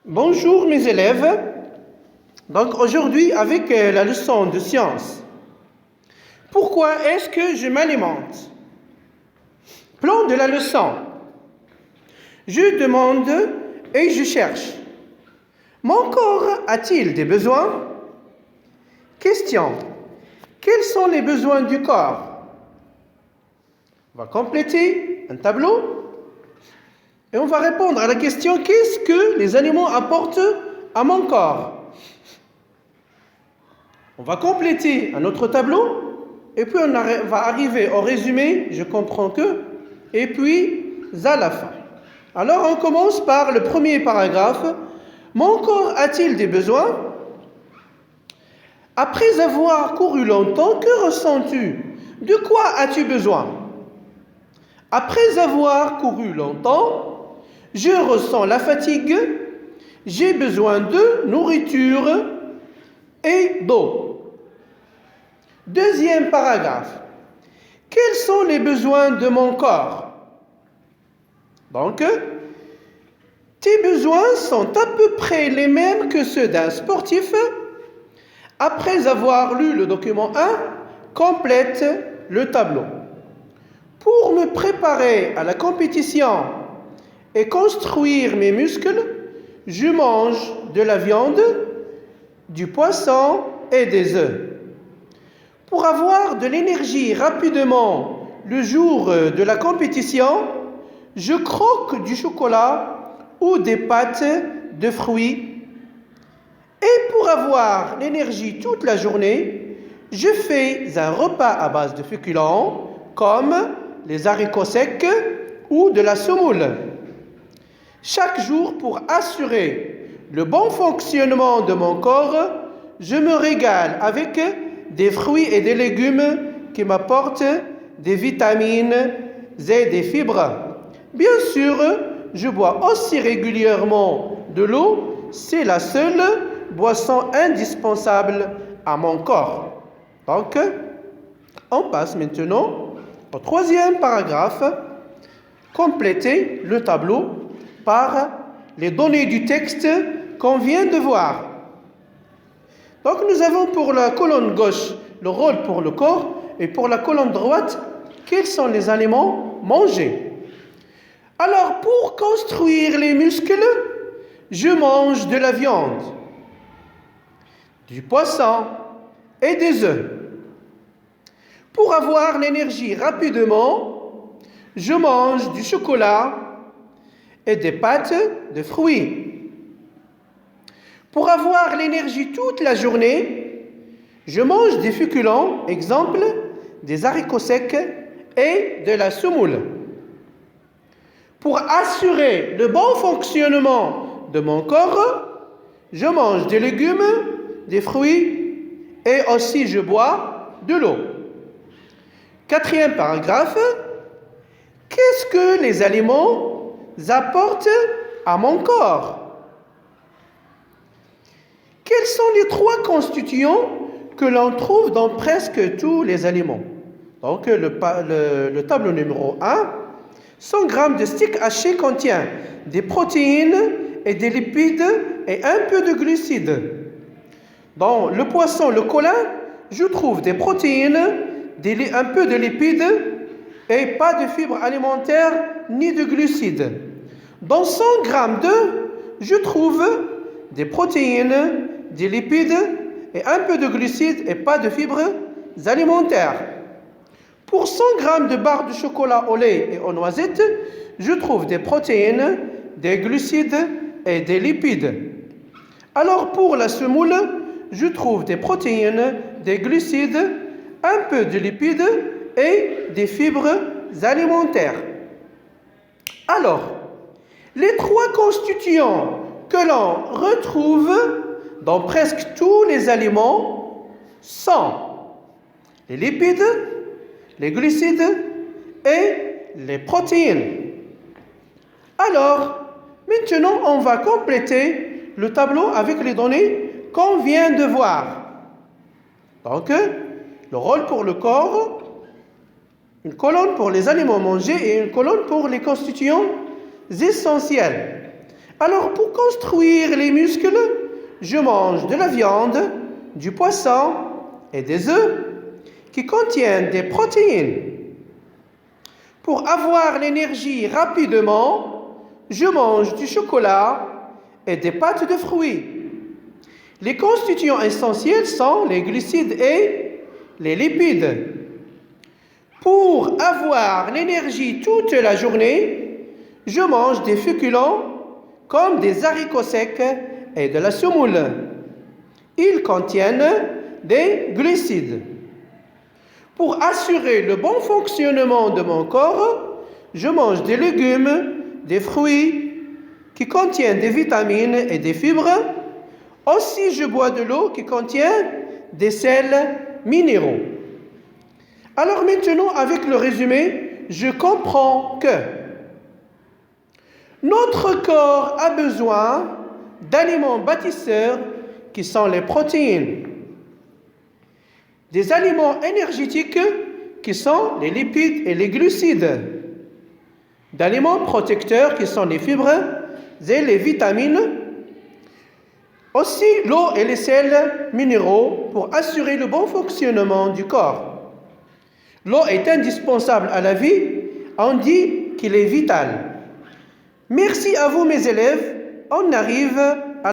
Bonjour mes élèves. Donc aujourd'hui avec la leçon de sciences. Pourquoi est-ce que je m'alimente? Plan de la leçon. Je demande et je cherche. Mon corps a-t-il des besoins? Question. Quels sont les besoins du corps? On va compléter un tableau. Et on va répondre à la question, qu'est-ce que les aliments apportent à mon corps? On va compléter un autre tableau, et puis on va arriver au résumé, je comprends que, et puis à la fin. Alors on commence par le premier paragraphe. Mon corps a-t-il des besoins? Après avoir couru longtemps, que ressens-tu? De quoi as-tu besoin? Après avoir couru longtemps, je ressens la fatigue, j'ai besoin de nourriture et d'eau. Deuxième paragraphe. Quels sont les besoins de mon corps? Donc, tes besoins sont à peu près les mêmes que ceux d'un sportif. Après avoir lu le document 1, complète le tableau. Pour me préparer à la compétition et construire mes muscles, je mange de la viande, du poisson et des œufs. Pour avoir de l'énergie rapidement le jour de la compétition, je croque du chocolat ou des pâtes de fruits. Et pour avoir l'énergie toute la journée, je fais un repas à base de féculents comme les haricots secs ou de la semoule. Chaque jour, pour assurer le bon fonctionnement de mon corps, je me régale avec des fruits et des légumes qui m'apportent des vitamines et des fibres. Bien sûr, je bois aussi régulièrement de l'eau, c'est la seule boisson indispensable à mon corps. Donc, on passe maintenant au troisième paragraphe, compléter le tableau par les données du texte qu'on vient de voir. Donc nous avons pour la colonne gauche le rôle pour le corps et pour la colonne droite, quels sont les aliments mangés. Alors pour construire les muscles, je mange de la viande, du poisson et des œufs. Pour avoir l'énergie rapidement, je mange du chocolat et des pâtes de fruits. Pour avoir l'énergie toute la journée, je mange des féculents, exemple, des haricots secs et de la semoule. Pour assurer le bon fonctionnement de mon corps, je mange des légumes, des fruits et aussi je bois de l'eau. Quatrième paragraphe. Qu'est-ce que les aliments apportent à mon corps? Quels sont les trois constituants que l'on trouve dans presque tous les aliments? Donc le tableau numéro 1, 100 g de steak haché contient des protéines et des lipides et un peu de glucides. Dans le poisson, le colin, je trouve des protéines, un peu de lipides et pas de fibres alimentaires ni de glucides. Dans 100 g d'œufs, je trouve des protéines, des lipides et un peu de glucides et pas de fibres alimentaires. Pour 100 g de barres de chocolat au lait et aux noisettes, je trouve des protéines, des glucides et des lipides. Alors pour la semoule, je trouve des protéines, des glucides, un peu de lipides et des fibres alimentaires. Alors, les trois constituants que l'on retrouve dans presque tous les aliments sont les lipides, les glucides et les protéines. Alors, maintenant, on va compléter le tableau avec les données qu'on vient de voir. Donc, le rôle pour le corps, une colonne pour les aliments mangés et une colonne pour les constituants essentiels. Alors, pour construire les muscles, je mange de la viande, du poisson et des œufs qui contiennent des protéines. Pour avoir l'énergie rapidement, je mange du chocolat et des pâtes de fruits. Les constituants essentiels sont les glucides et les lipides. Pour avoir l'énergie toute la journée, je mange des féculents comme des haricots secs et de la semoule. Ils contiennent des glucides. Pour assurer le bon fonctionnement de mon corps, je mange des légumes, des fruits qui contiennent des vitamines et des fibres. Aussi, je bois de l'eau qui contient des sels minéraux. Alors maintenant, avec le résumé, je comprends que notre corps a besoin d'aliments bâtisseurs qui sont les protéines, des aliments énergétiques qui sont les lipides et les glucides, d'aliments protecteurs qui sont les fibres et les vitamines, aussi l'eau et les sels minéraux pour assurer le bon fonctionnement du corps. L'eau est indispensable à la vie, on dit qu'il est vital. Merci à vous mes élèves, on arrive